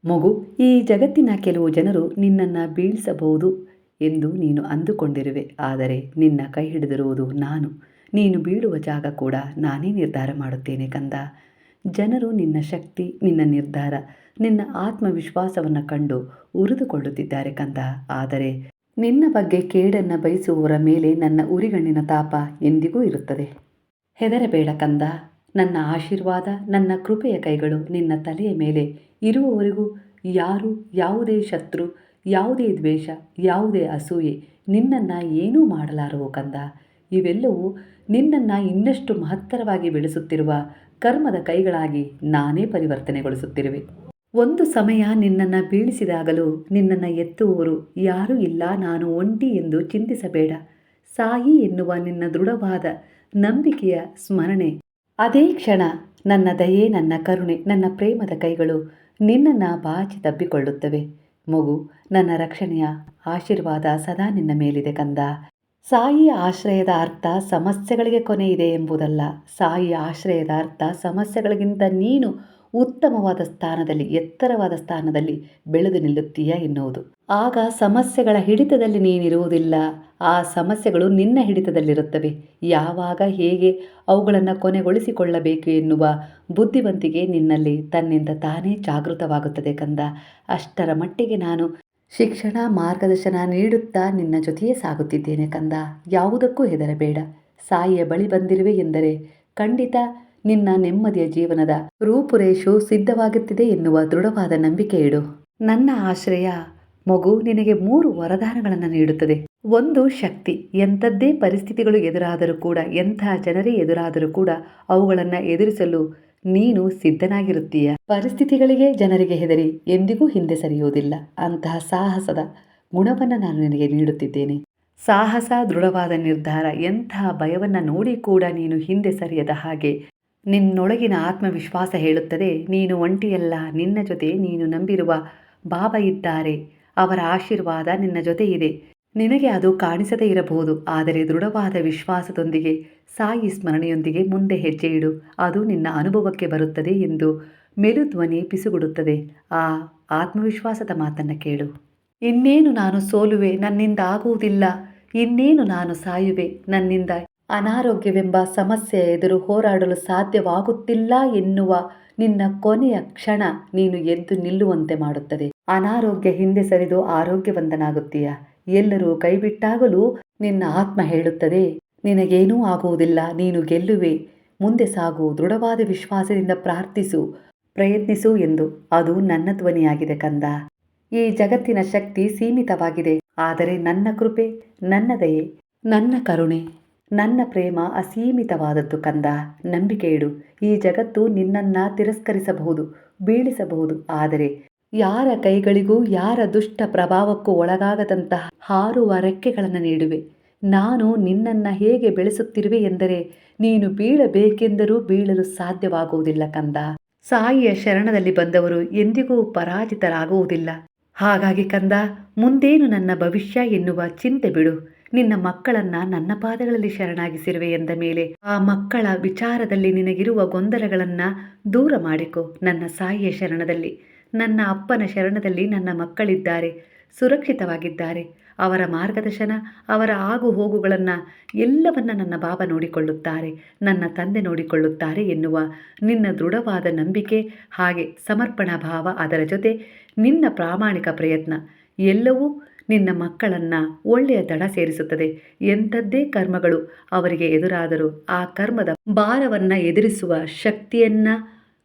ಮಗು, ಈ ಜಗತ್ತಿನ ಕೆಲವು ಜನರು ನಿನ್ನನ್ನು ಬೀಳಿಸಬಹುದು ಎಂದು ನೀನು ಅಂದುಕೊಂಡಿರುವೆ. ಆದರೆ ನಿನ್ನ ಕೈ ಹಿಡಿದಿರುವುದು ನಾನು. ನೀನು ಬೀಳುವ ಜಾಗ ಕೂಡ ನಾನೇ ನಿರ್ಧಾರ ಮಾಡುತ್ತೇನೆ ಕಂದ. ಜನರು ನಿನ್ನ ಶಕ್ತಿ, ನಿನ್ನ ನಿರ್ಧಾರ, ನಿನ್ನ ಆತ್ಮವಿಶ್ವಾಸವನ್ನು ಕಂಡು ಉರಿದುಕೊಳ್ಳುತ್ತಿದ್ದಾರೆ ಕಂದ. ಆದರೆ ನಿನ್ನ ಬಗ್ಗೆ ಕೇಡನ್ನು ಬಯಸುವವರ ಮೇಲೆ ನನ್ನ ಉರಿಗಣ್ಣಿನ ತಾಪ ಎಂದಿಗೂ ಇರುತ್ತದೆ. ಹೆದರಬೇಡ ಕಂದ. ನನ್ನ ಆಶೀರ್ವಾದ, ನನ್ನ ಕೃಪೆಯ ಕೈಗಳು ನಿನ್ನ ತಲೆಯ ಮೇಲೆ ಇರುವವರೆಗೂ ಯಾರು, ಯಾವುದೇ ಶತ್ರು, ಯಾವುದೇ ದ್ವೇಷ, ಯಾವುದೇ ಅಸೂಯೆ ನಿನ್ನನ್ನು ಏನೂ ಮಾಡಲಾರವು ಕಂದ. ಇವೆಲ್ಲವೂ ನಿನ್ನನ್ನು ಇನ್ನಷ್ಟು ಮಹತ್ತರವಾಗಿ ಬೆಳೆಸುತ್ತಿರುವ ಕರ್ಮದ ಕೈಗಳಾಗಿ ನಾನೇ ಪರಿವರ್ತನೆಗೊಳಿಸುತ್ತಿರುವೆ. ಒಂದು ಸಮಯ ನಿನ್ನನ್ನು ಬೀಳಿಸಿದಾಗಲೂ ನಿನ್ನನ್ನು ಎತ್ತುವವರು ಯಾರೂ ಇಲ್ಲ, ನಾನು ಒಂಟಿ ಎಂದು ಚಿಂತಿಸಬೇಡ. ಸಾಯಿ ಎನ್ನುವ ನಿನ್ನ ದೃಢವಾದ ನಂಬಿಕೆಯ ಸ್ಮರಣೆ, ಅದೇ ಕ್ಷಣ ನನ್ನ ದಯೆ, ನನ್ನ ಕರುಣೆ, ನನ್ನ ಪ್ರೇಮದ ಕೈಗಳು ನಿನ್ನನ್ನು ಬಾಚಿ ತಬ್ಬಿಕೊಳ್ಳುತ್ತವೆ. ಮಗು, ನನ್ನ ರಕ್ಷಣೆಯ ಆಶೀರ್ವಾದ ಸದಾ ನಿನ್ನ ಮೇಲಿದೆ ಕಂದ. ಸಾಯಿಯ ಆಶ್ರಯದ ಅರ್ಥ ಸಮಸ್ಯೆಗಳಿಗೆ ಕೊನೆ ಇದೆ ಎಂಬುದಲ್ಲ. ಸಾಯಿಯ ಆಶ್ರಯದ ಅರ್ಥ ಸಮಸ್ಯೆಗಳಿಗಿಂತ ನೀನು ಉತ್ತಮವಾದ ಸ್ಥಾನದಲ್ಲಿ, ಎತ್ತರವಾದ ಸ್ಥಾನದಲ್ಲಿ ಬೆಳೆದು ನಿಲ್ಲುತ್ತೀಯ ಎನ್ನುವುದು. ಆಗ ಸಮಸ್ಯೆಗಳ ಹಿಡಿತದಲ್ಲಿ ನೀನಿರುವುದಿಲ್ಲ, ಆ ಸಮಸ್ಯೆಗಳು ನಿನ್ನ ಹಿಡಿತದಲ್ಲಿರುತ್ತವೆ. ಯಾವಾಗ, ಹೇಗೆ ಅವುಗಳನ್ನು ಕೊನೆಗೊಳಿಸಿಕೊಳ್ಳಬೇಕು ಎನ್ನುವ ಬುದ್ಧಿವಂತಿಕೆ ನಿನ್ನಲ್ಲಿ ತನ್ನಿಂದ ತಾನೇ ಜಾಗೃತವಾಗುತ್ತದೆ ಕಂದ. ಅಷ್ಟರ ಮಟ್ಟಿಗೆ ನಾನು ಶಿಕ್ಷಣ, ಮಾರ್ಗದರ್ಶನ ನೀಡುತ್ತಾ ನಿನ್ನ ಜೊತೆಯೇ ಸಾಗುತ್ತಿದ್ದೇನೆ ಕಂದ. ಯಾವುದಕ್ಕೂ ಹೆದರಬೇಡ. ಸಾಯಿಯ ಬಳಿ ಬಂದಿರುವೆ ಎಂದರೆ ಖಂಡಿತ ನಿನ್ನ ನೆಮ್ಮದಿಯ ಜೀವನದ ರೂಪುರೇಷು ಸಿದ್ಧವಾಗುತ್ತಿದೆ ಎನ್ನುವ ದೃಢವಾದ ನಂಬಿಕೆ ಇಡು. ನನ್ನ ಆಶ್ರಯ ಮಗು ನಿನಗೆ 3 ವರದಾನಗಳನ್ನು ನೀಡುತ್ತದೆ. ಒಂದು, ಶಕ್ತಿ. ಎಂಥದ್ದೇ ಪರಿಸ್ಥಿತಿಗಳು ಎದುರಾದರೂ ಕೂಡ, ಎಂತಹ ಜನರೇ ಎದುರಾದರೂ ಕೂಡ ಅವುಗಳನ್ನು ಎದುರಿಸಲು ನೀನು ಸಿದ್ಧನಾಗಿರುತ್ತೀಯ. ಪರಿಸ್ಥಿತಿಗಳಿಗೆ, ಜನರಿಗೆ ಹೆದರಿ ಎಂದಿಗೂ ಹಿಂದೆ ಸರಿಯುವುದಿಲ್ಲ. ಅಂತಹ ಸಾಹಸದ ಗುಣವನ್ನು ನಾನು ನಿನಗೆ ನೀಡುತ್ತಿದ್ದೇನೆ. ಸಾಹಸ, ದೃಢವಾದ ನಿರ್ಧಾರ. ಎಂತಹ ಭಯವನ್ನು ನೋಡಿ ಕೂಡ ನೀನು ಹಿಂದೆ ಸರಿಯದ ಹಾಗೆ ನಿನ್ನೊಳಗಿನ ಆತ್ಮವಿಶ್ವಾಸ ಹೇಳುತ್ತದೆ, ನೀನು ಒಂಟಿಯಲ್ಲ, ನಿನ್ನ ಜೊತೆ ನೀನು ನಂಬಿರುವ ಬಾಬಾ ಇದ್ದಾರೆ. ಅವರ ಆಶೀರ್ವಾದ ನಿನ್ನ ಜೊತೆ ಇದೆ. ನಿನಗೆ ಅದು ಕಾಣಿಸದೇ ಇರಬಹುದು, ಆದರೆ ದೃಢವಾದ ವಿಶ್ವಾಸದೊಂದಿಗೆ, ಸಾಯಿ ಸ್ಮರಣೆಯೊಂದಿಗೆ ಮುಂದೆ ಹೆಜ್ಜೆ ಇಡು. ಅದು ನಿನ್ನ ಅನುಭವಕ್ಕೆ ಬರುತ್ತದೆ ಎಂದು ಮೆಲುಧ್ವನಿ ಪಿಸುಗುಡುತ್ತದೆ. ಆ ಆತ್ಮವಿಶ್ವಾಸದ ಮಾತನ್ನು ಕೇಳು. ಇನ್ನೇನು ನಾನು ಸೋಲುವೆ, ನನ್ನಿಂದ ಆಗುವುದಿಲ್ಲ. ಇನ್ನೇನು ನಾನು ಸಾಯುವೆ, ನನ್ನಿಂದ ಅನಾರೋಗ್ಯವೆಂಬ ಸಮಸ್ಯೆಯ ಎದುರು ಹೋರಾಡಲು ಸಾಧ್ಯವಾಗುತ್ತಿಲ್ಲ ಎನ್ನುವ ನಿನ್ನ ಕೊನೆಯ ಕ್ಷಣ ನೀನು ಎದ್ದು ನಿಲ್ಲುವಂತೆ ಮಾಡುತ್ತದೆ. ಅನಾರೋಗ್ಯ ಹಿಂದೆ ಸರಿದು ಆರೋಗ್ಯವಂತನಾಗುತ್ತೀಯ. ಎಲ್ಲರೂ ಕೈಬಿಟ್ಟಾಗಲೂ ನಿನ್ನ ಆತ್ಮ ಹೇಳುತ್ತದೆ, ನಿನಗೇನೂ ಆಗುವುದಿಲ್ಲ, ನೀನು ಗೆಲ್ಲುವೆ, ಮುಂದೆ ಸಾಗು, ದೃಢವಾದ ವಿಶ್ವಾಸದಿಂದ ಪ್ರಾರ್ಥಿಸು, ಪ್ರಯತ್ನಿಸು ಎಂದು. ಅದು ನನ್ನ ಧ್ವನಿಯಾಗಿದೆ ಕಂದ. ಈ ಜಗತ್ತಿನ ಶಕ್ತಿ ಸೀಮಿತವಾಗಿದೆ, ಆದರೆ ನನ್ನ ಕೃಪೆ, ನನ್ನ ದಯೆ, ನನ್ನ ಕರುಣೆ, ನನ್ನ ಪ್ರೇಮ ಅಸೀಮಿತವಾದದ್ದು ಕಂದ. ನಂಬಿಕೆ ಇಡು. ಈ ಜಗತ್ತು ನಿನ್ನನ್ನು ತಿರಸ್ಕರಿಸಬಹುದು, ಬೀಳಿಸಬಹುದು, ಆದರೆ ಯಾರ ಕೈಗಳಿಗೂ, ಯಾರ ದುಷ್ಟ ಪ್ರಭಾವಕ್ಕೂ ಒಳಗಾಗದಂತಹ ಹಾರುವ ರೆಕ್ಕೆಗಳನ್ನು ನೀಡುವೆ. ನಾನು ನಿನ್ನನ್ನು ಹೇಗೆ ಬೆಳೆಸುತ್ತಿರುವೆ ಎಂದರೆ ನೀನು ಬೀಳಬೇಕೆಂದರೂ ಬೀಳಲು ಸಾಧ್ಯವಾಗುವುದಿಲ್ಲ ಕಂದ. ಸಾಯಿಯ ಶರಣದಲ್ಲಿ ಬಂದವರು ಎಂದಿಗೂ ಪರಾಜಿತರಾಗುವುದಿಲ್ಲ. ಹಾಗಾಗಿ ಕಂದ, ಮುಂದೇನು ನನ್ನ ಭವಿಷ್ಯ ಎನ್ನುವ ಚಿಂತೆ ಬಿಡು. ನಿನ್ನ ಮಕ್ಕಳನ್ನು ನನ್ನ ಪಾದಗಳಲ್ಲಿ ಶರಣಾಗಿಸಿರುವೆ ಎಂದ ಮೇಲೆ ಆ ಮಕ್ಕಳ ವಿಚಾರದಲ್ಲಿ ನಿನಗಿರುವ ಗೊಂದಲಗಳನ್ನು ದೂರ ಮಾಡಿಕೊ. ನನ್ನ ಸಾಯಿಯ ಶರಣದಲ್ಲಿ, ನನ್ನ ಅಪ್ಪನ ಶರಣದಲ್ಲಿ ನನ್ನ ಮಕ್ಕಳಿದ್ದಾರೆ, ಸುರಕ್ಷಿತವಾಗಿದ್ದಾರೆ. ಅವರ ಮಾರ್ಗದರ್ಶನ, ಅವರ ಆಗು ಹೋಗುಗಳನ್ನು ಎಲ್ಲವನ್ನ ನನ್ನ ಬಾಬಾ ನೋಡಿಕೊಳ್ಳುತ್ತಾರೆ, ನನ್ನ ತಂದೆ ನೋಡಿಕೊಳ್ಳುತ್ತಾರೆ ಎನ್ನುವ ನಿನ್ನ ದೃಢವಾದ ನಂಬಿಕೆ, ಹಾಗೆ ಸಮರ್ಪಣಾ ಭಾವ, ಅದರ ಜೊತೆ ನಿನ್ನ ಪ್ರಾಮಾಣಿಕ ಪ್ರಯತ್ನ ಎಲ್ಲವೂ ನಿನ್ನ ಮಕ್ಕಳನ್ನು ಒಳ್ಳೆಯ ದಡ ಸೇರಿಸುತ್ತದೆ. ಎಂಥದ್ದೇ ಕರ್ಮಗಳು ಅವರಿಗೆ ಎದುರಾದರೂ ಆ ಕರ್ಮದ ಭಾರವನ್ನು ಎದುರಿಸುವ ಶಕ್ತಿಯನ್ನು,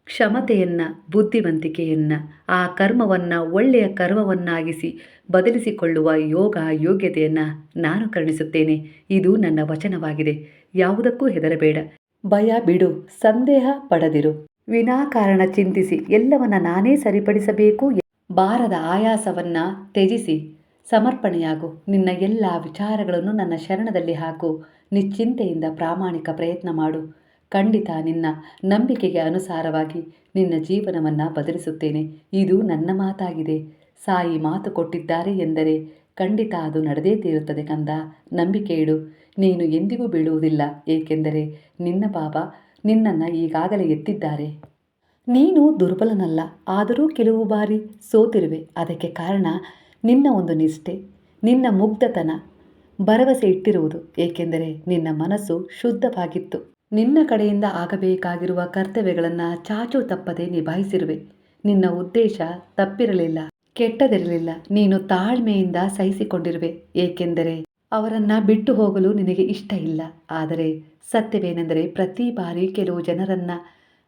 ಕ್ಷಮತೆಯನ್ನು, ಬುದ್ಧಿವಂತಿಕೆಯನ್ನು, ಆ ಕರ್ಮವನ್ನು ಒಳ್ಳೆಯ ಕರ್ಮವನ್ನಾಗಿಸಿ ಬದಲಿಸಿಕೊಳ್ಳುವ ಯೋಗ, ಯೋಗ್ಯತೆಯನ್ನು ನಾನು ಕರುಣಿಸುತ್ತೇನೆ. ಇದು ನನ್ನ ವಚನವಾಗಿದೆ. ಯಾವುದಕ್ಕೂ ಹೆದರಬೇಡ, ಭಯ ಬಿಡು, ಸಂದೇಹ ಪಡದಿರು, ವಿನಾಕಾರಣ ಚಿಂತಿಸಿ ಎಲ್ಲವನ್ನ ನಾನೇ ಸರಿಪಡಿಸಬೇಕು ಬಾರದ ಆಯಾಸವನ್ನು ತ್ಯಜಿಸಿ ಸಮರ್ಪಣೆಯಾಗು. ನಿನ್ನ ಎಲ್ಲ ವಿಚಾರಗಳನ್ನು ನನ್ನ ಶರಣದಲ್ಲಿ ಹಾಕು. ನಿಶ್ಚಿಂತೆಯಿಂದ ಪ್ರಾಮಾಣಿಕ ಪ್ರಯತ್ನ ಮಾಡು. ಖಂಡಿತ ನಿನ್ನ ನಂಬಿಕೆಗೆ ಅನುಸಾರವಾಗಿ ನಿನ್ನ ಜೀವನವನ್ನು ಬದಲಿಸುತ್ತೇನೆ. ಇದು ನನ್ನ ಮಾತಾಗಿದೆ. ಸಾಯಿ ಮಾತು ಕೊಟ್ಟಿದ್ದಾರೆ ಎಂದರೆ ಖಂಡಿತ ಅದು ನಡೆದೇ ತೀರುತ್ತದೆ ಕಂದ. ನಂಬಿಕೆ ಇಡು. ನೀನು ಎಂದಿಗೂ ಬೀಳುವುದಿಲ್ಲ, ಏಕೆಂದರೆ ನಿನ್ನ ಬಾಬಾ ನಿನ್ನನ್ನು ಈಗಾಗಲೇ ಎತ್ತಿದ್ದಾರೆ. ನೀನು ದುರ್ಬಲನಲ್ಲ, ಆದರೂ ಕೆಲವು ಬಾರಿ ಸೋತಿರುವೆ. ಅದಕ್ಕೆ ಕಾರಣ ನಿನ್ನ ಒಂದು ನಿಷ್ಠೆ, ನಿನ್ನ ಮುಗ್ಧತನ, ಭರವಸೆ ಇಟ್ಟಿರುವುದು. ಏಕೆಂದರೆ ನಿನ್ನ ಮನಸ್ಸು ಶುದ್ಧವಾಗಿತ್ತು. ನಿನ್ನ ಕಡೆಯಿಂದ ಆಗಬೇಕಾಗಿರುವ ಕರ್ತವ್ಯಗಳನ್ನು ಚಾಚೂ ತಪ್ಪದೆ ನಿಭಾಯಿಸಿರುವೆ. ನಿನ್ನ ಉದ್ದೇಶ ತಪ್ಪಿರಲಿಲ್ಲ, ಕೆಟ್ಟದಿರಲಿಲ್ಲ. ನೀನು ತಾಳ್ಮೆಯಿಂದ ಸಹಿಸಿಕೊಂಡಿರುವೆ. ಏಕೆಂದರೆ ಅವರನ್ನ ಬಿಟ್ಟು ಹೋಗಲು ನಿನಗೆ ಇಷ್ಟ ಇಲ್ಲ. ಆದರೆ ಸತ್ಯವೇನೆಂದರೆ ಪ್ರತಿ ಬಾರಿ ಕೆಲವು ಜನರನ್ನ,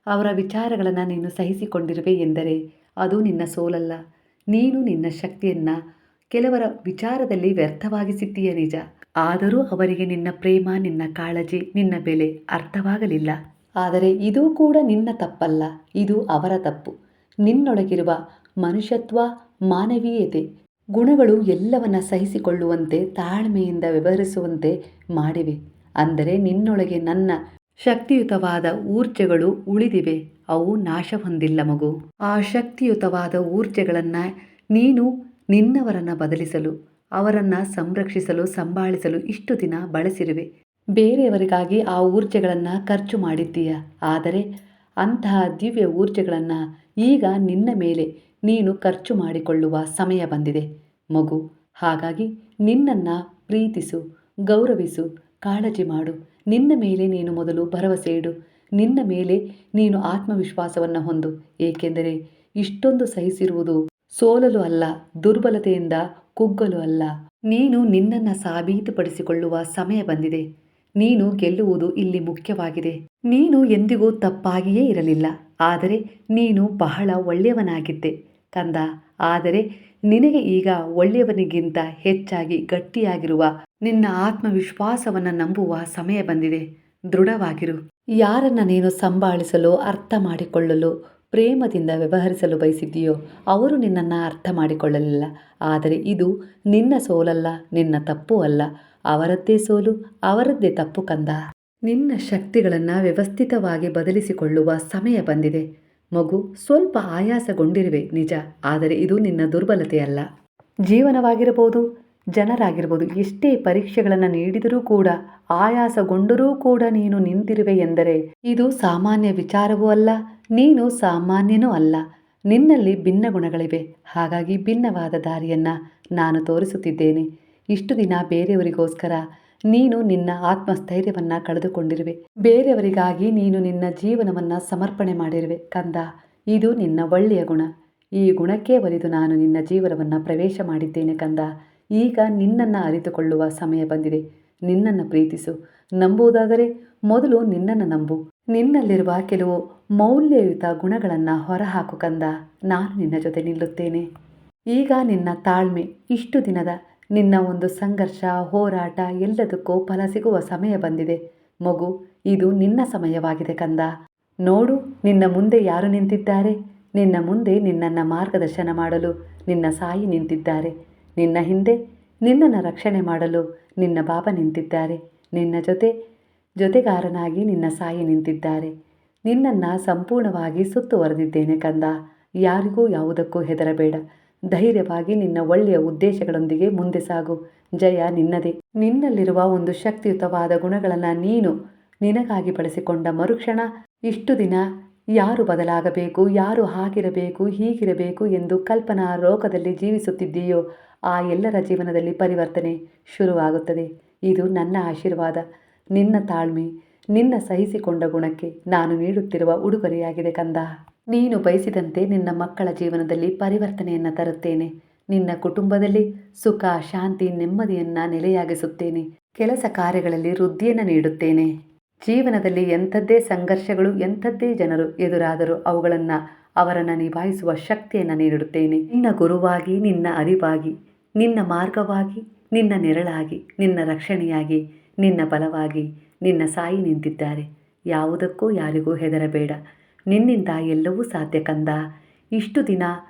ಅವರ ವಿಚಾರಗಳನ್ನು ನೀನು ಸಹಿಸಿಕೊಂಡಿರುವೆ ಎಂದರೆ ಅದು ನಿನ್ನ ಸೋಲಲ್ಲ. ನೀನು ನಿನ್ನ ಶಕ್ತಿಯನ್ನು ಕೆಲವರ ವಿಚಾರದಲ್ಲಿ ವ್ಯರ್ಥವಾಗಿಸಿದ್ದೀಯ ನಿಜ. ಆದರೂ ಅವರಿಗೆ ನಿನ್ನ ಪ್ರೇಮ, ನಿನ್ನ ಕಾಳಜಿ, ನಿನ್ನ ಬೆಲೆ ಅರ್ಥವಾಗಲಿಲ್ಲ. ಆದರೆ ಇದು ಕೂಡ ನಿನ್ನ ತಪ್ಪಲ್ಲ, ಇದು ಅವರ ತಪ್ಪು. ನಿನ್ನೊಳಗಿರುವ ಮನುಷ್ಯತ್ವ, ಮಾನವೀಯತೆ ಗುಣಗಳು ಎಲ್ಲವನ್ನ ಸಹಿಸಿಕೊಳ್ಳುವಂತೆ, ತಾಳ್ಮೆಯಿಂದ ವ್ಯವಹರಿಸುವಂತೆ ಮಾಡಿವೆ. ಅಂದರೆ ನಿನ್ನೊಳಗೆ ನನ್ನ ಶಕ್ತಿಯುತವಾದ ಊರ್ಜೆಗಳು ಉಳಿದಿವೆ. ಅವು ನಾಶ ಹೊಂದಿಲ್ಲ ಮಗು. ಆ ಶಕ್ತಿಯುತವಾದ ಊರ್ಜೆಗಳನ್ನು ನೀನು ನಿನ್ನವರನ್ನು ಬದಲಿಸಲು, ಅವರನ್ನು ಸಂರಕ್ಷಿಸಲು, ಸಂಭಾಳಿಸಲು ಇಷ್ಟು ದಿನ ಬಳಸಿರುವೆ. ಬೇರೆಯವರಿಗಾಗಿ ಆ ಊರ್ಜೆಗಳನ್ನು ಖರ್ಚು ಮಾಡಿದ್ದೀಯ. ಆದರೆ ಅಂತಹ ದಿವ್ಯ ಊರ್ಜೆಗಳನ್ನು ಈಗ ನಿನ್ನ ಮೇಲೆ ನೀನು ಖರ್ಚು ಮಾಡಿಕೊಳ್ಳುವ ಸಮಯ ಬಂದಿದೆ ಮಗು. ಹಾಗಾಗಿ ನಿನ್ನನ್ನು ಪ್ರೀತಿಸು, ಗೌರವಿಸು, ಕಾಳಜಿ ಮಾಡು. ನಿನ್ನ ಮೇಲೆ ನೀನು ಮೊದಲು ಭರವಸೆ ಇಡು. ನಿನ್ನ ಮೇಲೆ ನೀನು ಆತ್ಮವಿಶ್ವಾಸವನ್ನು ಹೊಂದು. ಏಕೆಂದರೆ ಇಷ್ಟೊಂದು ಸಹಿಸಿರುವುದು ಸೋಲಲು ಅಲ್ಲ, ದುರ್ಬಲತೆಯಿಂದ ಕುಗ್ಗಲು ಅಲ್ಲ. ನೀನು ನಿನ್ನನ್ನು ಸಾಬೀತುಪಡಿಸಿಕೊಳ್ಳುವ ಸಮಯ ಬಂದಿದೆ. ನೀನು ಗೆಲ್ಲುವುದು ಇಲ್ಲಿ ಮುಖ್ಯವಾಗಿದೆ. ನೀನು ಎಂದಿಗೂ ತಪ್ಪಾಗಿಯೇ ಇರಲಿಲ್ಲ, ಆದರೆ ನೀನು ಬಹಳ ಒಳ್ಳೆಯವನಾಗಿದ್ದೆ ಕಂದ. ಆದರೆ ನಿನಗೆ ಈಗ ಒಳ್ಳೆಯವನಿಗಿಂತ ಹೆಚ್ಚಾಗಿ ಗಟ್ಟಿಯಾಗಿರುವ ನಿನ್ನ ಆತ್ಮವಿಶ್ವಾಸವನ್ನು ನಂಬುವ ಸಮಯ ಬಂದಿದೆ. ದೃಢವಾಗಿರು. ಯಾರನ್ನು ನೀನು ಸಂಭಾಳಿಸಲು, ಅರ್ಥ ಮಾಡಿಕೊಳ್ಳಲು, ಪ್ರೇಮದಿಂದ ವ್ಯವಹರಿಸಲು ಬಯಸಿದ್ದೀಯೋ ಅವರು ನಿನ್ನನ್ನು ಅರ್ಥ ಮಾಡಿಕೊಳ್ಳಲಿಲ್ಲ. ಆದರೆ ಇದು ನಿನ್ನ ಸೋಲಲ್ಲ, ನಿನ್ನ ತಪ್ಪು ಅಲ್ಲ. ಅವರದ್ದೇ ಸೋಲು, ಅವರದ್ದೇ ತಪ್ಪು ಕಂದ. ನಿನ್ನ ಶಕ್ತಿಗಳನ್ನು ವ್ಯವಸ್ಥಿತವಾಗಿ ಬದಲಿಸಿಕೊಳ್ಳುವ ಸಮಯ ಬಂದಿದೆ ಮಗು. ಸ್ವಲ್ಪ ಆಯಾಸಗೊಂಡಿರುವೆ ನಿಜ, ಆದರೆ ಇದು ನಿನ್ನ ದುರ್ಬಲತೆಯಲ್ಲ. ಜೀವನವಾಗಿರಬಹುದು, ಜನರಾಗಿರ್ಬೋದು, ಎಷ್ಟೇ ಪರೀಕ್ಷೆಗಳನ್ನು ನೀಡಿದರೂ ಕೂಡ, ಆಯಾಸಗೊಂಡರೂ ಕೂಡ ನೀನು ನಿಂತಿರುವೆ ಎಂದರೆ ಇದು ಸಾಮಾನ್ಯ ವಿಚಾರವೂ ಅಲ್ಲ, ನೀನು ಸಾಮಾನ್ಯನೂ ಅಲ್ಲ. ನಿನ್ನಲ್ಲಿ ಭಿನ್ನ ಗುಣಗಳಿವೆ. ಹಾಗಾಗಿ ಭಿನ್ನವಾದ ದಾರಿಯನ್ನು ನಾನು ತೋರಿಸುತ್ತಿದ್ದೇನೆ. ಇಷ್ಟು ದಿನ ಬೇರೆಯವರಿಗೋಸ್ಕರ ನೀನು ನಿನ್ನ ಆತ್ಮಸ್ಥೈರ್ಯವನ್ನು ಕಳೆದುಕೊಂಡಿರುವೆ. ಬೇರೆಯವರಿಗಾಗಿ ನೀನು ನಿನ್ನ ಜೀವನವನ್ನು ಸಮರ್ಪಣೆ ಮಾಡಿರುವೆ ಕಂದ. ಇದು ನಿನ್ನ ಒಳ್ಳೆಯ ಗುಣ. ಈ ಗುಣಕ್ಕೆ ಒಲಿದು ನಾನು ನಿನ್ನ ಜೀವನವನ್ನು ಪ್ರವೇಶ ಮಾಡಿದ್ದೇನೆ ಕಂದ. ಈಗ ನಿನ್ನನ್ನು ಅರಿತುಕೊಳ್ಳುವ ಸಮಯ ಬಂದಿದೆ. ನಿನ್ನನ್ನು ಪ್ರೀತಿಸು. ನಂಬುವುದಾದರೆ ಮೊದಲು ನಿನ್ನನ್ನು ನಂಬು. ನಿನ್ನಲ್ಲಿರುವ ಕೆಲವು ಮೌಲ್ಯಯುತ ಗುಣಗಳನ್ನು ಹೊರಹಾಕು ಕಂದ. ನಾನು ನಿನ್ನ ಜೊತೆ ನಿಲ್ಲುತ್ತೇನೆ. ಈಗ ನಿನ್ನ ತಾಳ್ಮೆ, ಇಷ್ಟು ದಿನದ ನಿನ್ನ ಒಂದು ಸಂಘರ್ಷ, ಹೋರಾಟ ಎಲ್ಲದಕ್ಕೂ ಫಲ ಸಿಗುವ ಸಮಯ ಬಂದಿದೆ ಮಗು. ಇದು ನಿನ್ನ ಸಮಯವಾಗಿದೆ ಕಂದ. ನೋಡು, ನಿನ್ನ ಮುಂದೆ ಯಾರು ನಿಂತಿದ್ದಾರೆ. ನಿನ್ನ ಮುಂದೆ ನಿನ್ನನ್ನು ಮಾರ್ಗದರ್ಶನ ಮಾಡಲು ನಿನ್ನ ಸಾಯಿ ನಿಂತಿದ್ದಾರೆ. ನಿನ್ನ ಹಿಂದೆ ನಿನ್ನನ್ನು ರಕ್ಷಣೆ ಮಾಡಲು ನಿನ್ನ ಬಾಬಾ ನಿಂತಿದ್ದಾರೆ. ನಿನ್ನ ಜೊತೆಗಾರನಾಗಿ ನಿನ್ನ ಸಾಯಿ ನಿಂತಿದ್ದಾರೆ. ನಿನ್ನನ್ನು ಸಂಪೂರ್ಣವಾಗಿ ಸುತ್ತುವರೆದಿದ್ದೇನೆ ಕಂದ. ಯಾರಿಗೂ ಯಾವುದಕ್ಕೂ ಹೆದರಬೇಡ. ಧೈರ್ಯವಾಗಿ ನಿನ್ನ ಒಳ್ಳೆಯ ಉದ್ದೇಶಗಳೊಂದಿಗೆ ಮುಂದೆ ಸಾಗು. ಜಯ ನಿನ್ನದೇ. ನಿನ್ನಲ್ಲಿರುವ ಒಂದು ಶಕ್ತಿಯುತವಾದ ಗುಣಗಳನ್ನು ನೀನು ನಿನಗಾಗಿ ಬಳಸಿಕೊಂಡ ಮರುಕ್ಷಣ, ಇಷ್ಟು ದಿನ ಯಾರು ಬದಲಾಗಬೇಕು, ಯಾರು ಹಾಗಿರಬೇಕು, ಹೀಗಿರಬೇಕು ಎಂದು ಕಲ್ಪನಾ ಲೋಕದಲ್ಲಿ ಜೀವಿಸುತ್ತಿದ್ದೀಯೋ ಆ ಎಲ್ಲರ ಜೀವನದಲ್ಲಿ ಪರಿವರ್ತನೆ ಶುರುವಾಗುತ್ತದೆ. ಇದು ನನ್ನ ಆಶೀರ್ವಾದ. ನಿನ್ನ ತಾಳ್ಮೆ, ನಿನ್ನ ಸಹಿಸಿಕೊಂಡ ಗುಣಕ್ಕೆ ನಾನು ನೀಡುತ್ತಿರುವ ಉಡುಗೊರೆಯಾಗಿದೆ ಕಂದ. ನೀನು ಬಯಸಿದಂತೆ ನಿನ್ನ ಮಕ್ಕಳ ಜೀವನದಲ್ಲಿ ಪರಿವರ್ತನೆಯನ್ನು ತರುತ್ತೇನೆ. ನಿನ್ನ ಕುಟುಂಬದಲ್ಲಿ ಸುಖ, ಶಾಂತಿ, ನೆಮ್ಮದಿಯನ್ನು ನೆಲೆಯಾಗಿಸುತ್ತೇನೆ. ಕೆಲಸ ಕಾರ್ಯಗಳಲ್ಲಿ ವೃದ್ಧಿಯನ್ನು ನೀಡುತ್ತೇನೆ. ಜೀವನದಲ್ಲಿ ಎಂಥದ್ದೇ ಸಂಘರ್ಷಗಳು, ಎಂಥದ್ದೇ ಜನರು ಎದುರಾದರೂ ಅವರನ್ನು ನಿಭಾಯಿಸುವ ಶಕ್ತಿಯನ್ನು ನೀಡುತ್ತೇನೆ. ನಿನ್ನ ಗುರುವಾಗಿ, ನಿನ್ನ ಅರಿವಾಗಿ, ನಿನ್ನ ಮಾರ್ಗವಾಗಿ, ನಿನ್ನ ನೆರಳಾಗಿ, ನಿನ್ನ ರಕ್ಷಣೆಯಾಗಿ, ನಿನ್ನ ಬಲವಾಗಿ ನಿನ್ನ ಸಾಯಿ ನಿಂತಿದ್ದಾರೆ. ಯಾವುದಕ್ಕೂ ಯಾರಿಗೂ ಹೆದರಬೇಡ. ನಿನ್ನಿಂದ ಎಲ್ಲವೂ ಸಾಧ್ಯ ಕಂದ. ಇಷ್ಟು ದಿನ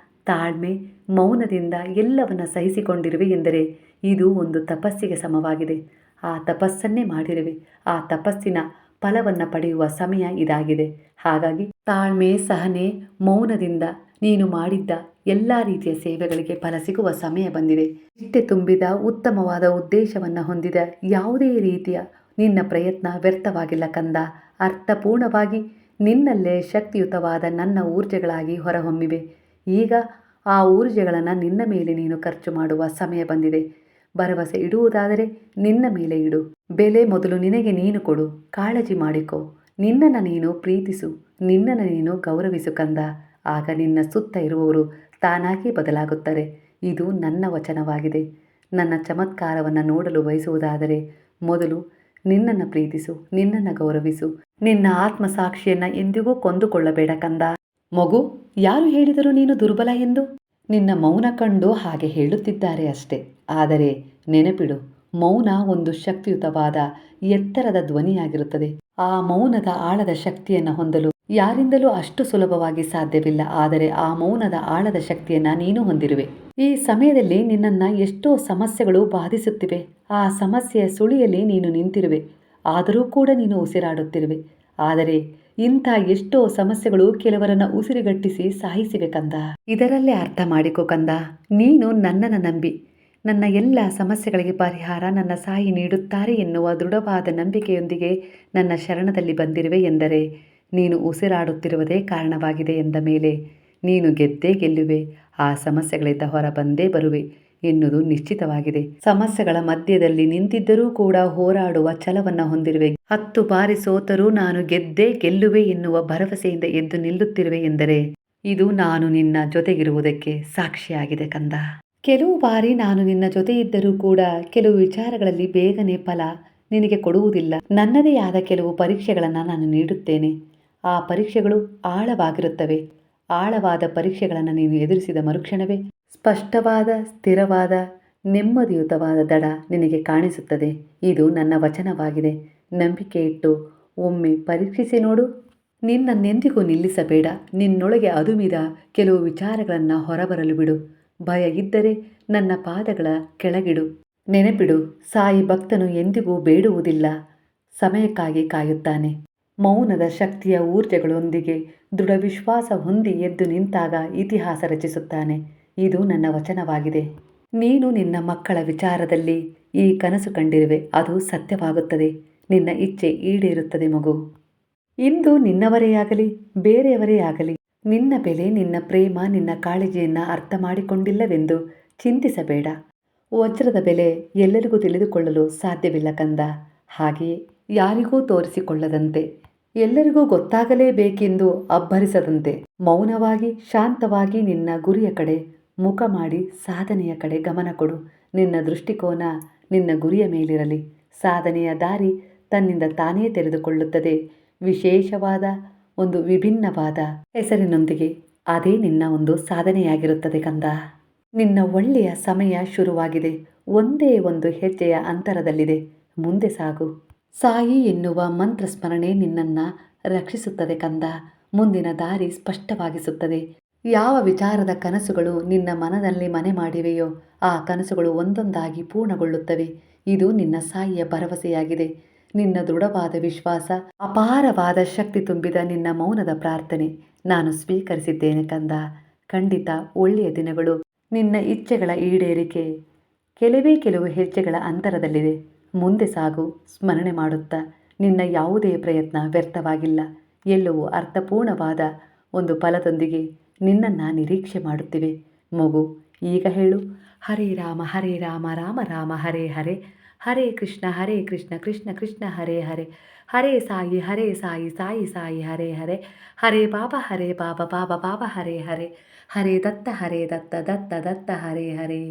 ತಾಳ್ಮೆ, ಮೌನದಿಂದ ಎಲ್ಲವನ್ನ ಸಹಿಸಿಕೊಂಡಿರುವೆ ಎಂದರೆ ಇದು ಒಂದು ತಪಸ್ಸಿಗೆ ಸಮವಾಗಿದೆ. ಆ ತಪಸ್ಸನ್ನೇ ಮಾಡಿರುವೆ. ಆ ತಪಸ್ಸಿನ ಫಲವನ್ನು ಪಡೆಯುವ ಸಮಯ ಇದಾಗಿದೆ. ಹಾಗಾಗಿ ತಾಳ್ಮೆ, ಸಹನೆ, ಮೌನದಿಂದ ನೀನು ಮಾಡಿದ್ದ ಎಲ್ಲ ರೀತಿಯ ಸೇವೆಗಳಿಗೆ ಫಲ ಸಿಗುವ ಸಮಯ ಬಂದಿದೆ. ನಿಷ್ಠೆ ತುಂಬಿದ ಉತ್ತಮವಾದ ಉದ್ದೇಶವನ್ನು ಹೊಂದಿದ ಯಾವುದೇ ರೀತಿಯ ನಿನ್ನ ಪ್ರಯತ್ನ ವ್ಯರ್ಥವಾಗಿಲ್ಲ ಕಂದ. ಅರ್ಥಪೂರ್ಣವಾಗಿ ನಿನ್ನಲ್ಲೇ ಶಕ್ತಿಯುತವಾದ ನನ್ನ ಊರ್ಜೆಗಳಾಗಿ ಹೊರಹೊಮ್ಮಿವೆ. ಈಗ ಆ ಊರ್ಜೆಗಳನ್ನು ನಿನ್ನ ಮೇಲೆ ನೀನು ಖರ್ಚು ಮಾಡುವ ಸಮಯ ಬಂದಿದೆ. ಭರವಸೆ ಇಡುವುದಾದರೆ ನಿನ್ನ ಮೇಲೆ ಇಡು. ಬೆಲೆ ಮೊದಲು ನಿನಗೆ ನೀನು ಕೊಡು. ಕಾಳಜಿ ಮಾಡಿಕೊ. ನಿನ್ನನ್ನು ನೀನು ಪ್ರೀತಿಸು. ನಿನ್ನನ್ನು ನೀನು ಗೌರವಿಸು ಕಂದ. ಆಗ ನಿನ್ನ ಸುತ್ತ ಇರುವವರು ತಾನಾಗಿ ಬದಲಾಗುತ್ತಾರೆ. ಇದು ನನ್ನ ವಚನವಾಗಿದೆ. ನನ್ನ ಚಮತ್ಕಾರವನ್ನು ನೋಡಲು ಬಯಸುವುದಾದರೆ ಮೊದಲು ನಿನ್ನನ್ನು ಪ್ರೀತಿಸು, ನಿನ್ನನ್ನು ಗೌರವಿಸು. ನಿನ್ನ ಆತ್ಮಸಾಕ್ಷಿಯನ್ನು ಎಂದಿಗೂ ಕೊಂದುಕೊಳ್ಳಬೇಡ ಕಂದ. ಮಗು, ಯಾರು ಹೇಳಿದರು ನೀನು ದುರ್ಬಲ ಎಂದು? ನಿನ್ನ ಮೌನ ಕಂಡು ಹಾಗೆ ಹೇಳುತ್ತಿದ್ದಾರೆ ಅಷ್ಟೆ. ಆದರೆ ನೆನಪಿಡು, ಮೌನ ಒಂದು ಶಕ್ತಿಯುತವಾದ ಎತ್ತರದ ಧ್ವನಿಯಾಗಿರುತ್ತದೆ. ಆ ಮೌನದ ಆಳದ ಶಕ್ತಿಯನ್ನು ಹೊಂದಲು ಯಾರಿಂದಲೂ ಅಷ್ಟು ಸುಲಭವಾಗಿ ಸಾಧ್ಯವಿಲ್ಲ. ಆದರೆ ಆ ಮೌನದ ಆಳದ ಶಕ್ತಿಯನ್ನು ನೀನು ಹೊಂದಿರುವೆ. ಈ ಸಮಯದಲ್ಲಿ ನಿನ್ನನ್ನು ಎಷ್ಟೋ ಸಮಸ್ಯೆಗಳು ಬಾಧಿಸುತ್ತಿವೆ. ಆ ಸಮಸ್ಯೆಯ ಸುಳಿಯಲ್ಲಿ ನೀನು ನಿಂತಿರುವೆ. ಆದರೂ ಕೂಡ ನೀನು ಉಸಿರಾಡುತ್ತಿರುವೆ. ಆದರೆ ಇಂಥ ಎಷ್ಟೋ ಸಮಸ್ಯೆಗಳು ಕೆಲವರನ್ನು ಉಸಿರುಗಟ್ಟಿಸಿ ಸಾಯಿಸಿವೆ ಕಂದ. ಇದರಲ್ಲೇ ಅರ್ಥ ಮಾಡಿಕೊ ಕಂದ. ನೀನು ನನ್ನನ್ನು ನಂಬಿ ನನ್ನ ಎಲ್ಲ ಸಮಸ್ಯೆಗಳಿಗೆ ಪರಿಹಾರ ನನ್ನ ಸಾಯಿ ನೀಡುತ್ತಾರೆ ಎನ್ನುವ ದೃಢವಾದ ನಂಬಿಕೆಯೊಂದಿಗೆ ನನ್ನ ಶರಣದಲ್ಲಿ ಬಂದಿರುವೆ ಎಂದರೆ ನೀನು ಉಸಿರಾಡುತ್ತಿರುವುದೇ ಕಾರಣವಾಗಿದೆ ಎಂದ ಮೇಲೆ ನೀನು ಗೆದ್ದೇ ಗೆಲ್ಲುವೆ. ಆ ಸಮಸ್ಯೆಗಳಿಂದ ಹೊರ ಬಂದೇ ಬರುವೆ ಎನ್ನುವುದು ನಿಶ್ಚಿತವಾಗಿದೆ. ಸಮಸ್ಯೆಗಳ ಮಧ್ಯದಲ್ಲಿ ನಿಂತಿದ್ದರೂ ಕೂಡ ಹೋರಾಡುವ ಛಲವನ್ನು ಹೊಂದಿರುವೆ. 10 ಬಾರಿ ಸೋತರೂ ನಾನು ಗೆದ್ದೇ ಗೆಲ್ಲುವೆ ಎನ್ನುವ ಭರವಸೆಯಿಂದ ಎದ್ದು ನಿಲ್ಲುತ್ತಿರುವೆ ಎಂದರೆ ಇದು ನಾನು ನಿನ್ನ ಜೊತೆಗಿರುವುದಕ್ಕೆ ಸಾಕ್ಷಿಯಾಗಿದೆ ಕಂದ. ಕೆಲವು ಬಾರಿ ನಾನು ನಿನ್ನ ಜೊತೆ ಇದ್ದರೂ ಕೂಡ ಕೆಲವು ವಿಚಾರಗಳಲ್ಲಿ ಬೇಗನೆ ಫಲ ನಿನಗೆ ಕೊಡುವುದಿಲ್ಲ. ನನ್ನದೇ ಆದ ಕೆಲವು ಪರೀಕ್ಷೆಗಳನ್ನು ನಾನು ನೀಡುತ್ತೇನೆ. ಆ ಪರೀಕ್ಷೆಗಳು ಆಳವಾಗಿರುತ್ತವೆ. ಆಳವಾದ ಪರೀಕ್ಷೆಗಳನ್ನು ನೀನು ಎದುರಿಸಿದ ಮರುಕ್ಷಣವೇ ಸ್ಪಷ್ಟವಾದ, ಸ್ಥಿರವಾದ, ನೆಮ್ಮದಿಯುತವಾದ ದಡ ನಿನಗೆ ಕಾಣಿಸುತ್ತದೆ. ಇದು ನನ್ನ ವಚನವಾಗಿದೆ. ನಂಬಿಕೆ ಇಟ್ಟು ಒಮ್ಮೆ ಪರೀಕ್ಷಿಸಿ ನೋಡು. ನಿನ್ನನ್ನೆಂದಿಗೂ ನಿಲ್ಲಿಸಬೇಡ. ನಿನ್ನೊಳಗೆ ಅದುಮಿದ ಕೆಲವು ವಿಚಾರಗಳನ್ನು ಹೊರಬರಲು ಬಿಡು. ಭಯ ಇದ್ದರೆ ನನ್ನ ಪಾದಗಳ ಕೆಳಗಿಡು. ನೆನಪಿಡು, ಸಾಯಿ ಭಕ್ತನು ಎಂದಿಗೂ ಬೇಡುವುದಿಲ್ಲ, ಸಮಯಕ್ಕಾಗಿ ಕಾಯುತ್ತಾನೆ. ಮೌನದ ಶಕ್ತಿಯ ಊರ್ಜೆಗಳೊಂದಿಗೆ ದೃಢ ವಿಶ್ವಾಸ ಹೊಂದಿ ಎದ್ದು ನಿಂತಾಗ ಇತಿಹಾಸ ರಚಿಸುತ್ತಾನೆ. ಇದು ನನ್ನ ವಚನವಾಗಿದೆ. ನೀನು ನಿನ್ನ ಮಕ್ಕಳ ವಿಚಾರದಲ್ಲಿ ಈ ಕನಸು ಕಂಡಿರುವೆ. ಅದು ಸತ್ಯವಾಗುತ್ತದೆ. ನಿನ್ನ ಇಚ್ಛೆ ಈಡೇರುತ್ತದೆ ಮಗು. ಇಂದು ನಿನ್ನವರೇ ಆಗಲಿ ಬೇರೆಯವರೇ ಆಗಲಿ ನಿನ್ನ ಬೆಲೆ, ನಿನ್ನ ಪ್ರೇಮ, ನಿನ್ನ ಕಾಳಜಿಯನ್ನು ಅರ್ಥ ಮಾಡಿಕೊಂಡಿಲ್ಲವೆಂದು ಚಿಂತಿಸಬೇಡ. ವಜ್ರದ ಬೆಲೆ ಎಲ್ಲರಿಗೂ ತಿಳಿದುಕೊಳ್ಳಲು ಸಾಧ್ಯವಿಲ್ಲ ಕಂದ. ಹಾಗೆಯೇ ಯಾರಿಗೂ ತೋರಿಸಿಕೊಳ್ಳದಂತೆ, ಎಲ್ಲರಿಗೂ ಗೊತ್ತಾಗಲೇಬೇಕೆಂದು ಅಬ್ಬರಿಸದಂತೆ ಮೌನವಾಗಿ ಶಾಂತವಾಗಿ ನಿನ್ನ ಗುರಿಯ ಕಡೆ ಮುಖ ಮಾಡಿ ಸಾಧನೆಯ ಕಡೆ ಗಮನ ಕೊಡು. ನಿನ್ನ ದೃಷ್ಟಿಕೋನ ನಿನ್ನ ಗುರಿಯ ಮೇಲಿರಲಿ. ಸಾಧನೆಯ ದಾರಿ ತನ್ನಿಂದ ತಾನೇ ತೆರೆದುಕೊಳ್ಳುತ್ತದೆ. ವಿಶೇಷವಾದ ಒಂದು ವಿಭಿನ್ನವಾದ ಹೆಸರಿನೊಂದಿಗೆ ಅದೇ ನಿನ್ನ ಒಂದು ಸಾಧನೆಯಾಗಿರುತ್ತದೆ ಕಂದ. ನಿನ್ನ ಒಳ್ಳೆಯ ಸಮಯ ಶುರುವಾಗಿದೆ. ಒಂದೇ ಒಂದು ಹೆಜ್ಜೆಯ ಅಂತರದಲ್ಲಿದೆ. ಮುಂದೆ ಸಾಗು. ಸಾಯಿ ಎನ್ನುವ ಮಂತ್ರ ಸ್ಮರಣೆ ನಿನ್ನನ್ನು ರಕ್ಷಿಸುತ್ತದೆ ಕಂದ. ಮುಂದಿನ ದಾರಿ ಸ್ಪಷ್ಟವಾಗಿಸುತ್ತದೆ. ಯಾವ ವಿಚಾರದ ಕನಸುಗಳು ನಿನ್ನ ಮನದಲ್ಲಿ ಮನೆ ಮಾಡಿವೆಯೋ ಆ ಕನಸುಗಳು ಒಂದೊಂದಾಗಿ ಪೂರ್ಣಗೊಳ್ಳುತ್ತವೆ. ಇದು ನಿನ್ನ ಸಾಯಿಯ ಭರವಸೆಯಾಗಿದೆ. ನಿನ್ನ ದೃಢವಾದ ವಿಶ್ವಾಸ, ಅಪಾರವಾದ ಶಕ್ತಿ ತುಂಬಿದ ನಿನ್ನ ಮೌನದ ಪ್ರಾರ್ಥನೆ ನಾನು ಸ್ವೀಕರಿಸಿದ್ದೇನೆ ಕಂದ. ಖಂಡಿತ ಒಳ್ಳೆಯ ದಿನಗಳು. ನಿನ್ನ ಇಚ್ಛೆಗಳ ಈಡೇರಿಕೆ ಕೆಲವು ಹೆಜ್ಜೆಗಳ ಅಂತರದಲ್ಲಿದೆ. ಮುಂದೆ ಸಾಗು ಸ್ಮರಣೆ ಮಾಡುತ್ತಾ. ನಿನ್ನ ಯಾವುದೇ ಪ್ರಯತ್ನ ವ್ಯರ್ಥವಾಗಿಲ್ಲ. ಎಲ್ಲವೂ ಅರ್ಥಪೂರ್ಣವಾದ ಒಂದು ಫಲದೊಂದಿಗೆ ನಿನ್ನನ್ನು ನಿರೀಕ್ಷೆ ಮಾಡುತ್ತಿವೆ ಮಗು. ಈಗ ಹೇಳು, ಹರೇ ರಾಮ ರಾಮ ರಾಮ ಹರೇ ಹರೇ, ಹರೇ ಕೃಷ್ಣ ಕೃಷ್ಣ ಕೃಷ್ಣ ಹರೇ ಹರೇ, ಹರೇ ಸಾಯಿ ಸಾಯಿ ಸಾಯಿ ಹರೇ ಹರೇ, ಹರೇ ಬಾಬಾ ಬಾಬಾ ಬಾಬಾ ಹರೇ ಹರೇ, ಹರೇ ದತ್ತ ದತ್ತ ದತ್ತ ಹರೇ ಹರೇ.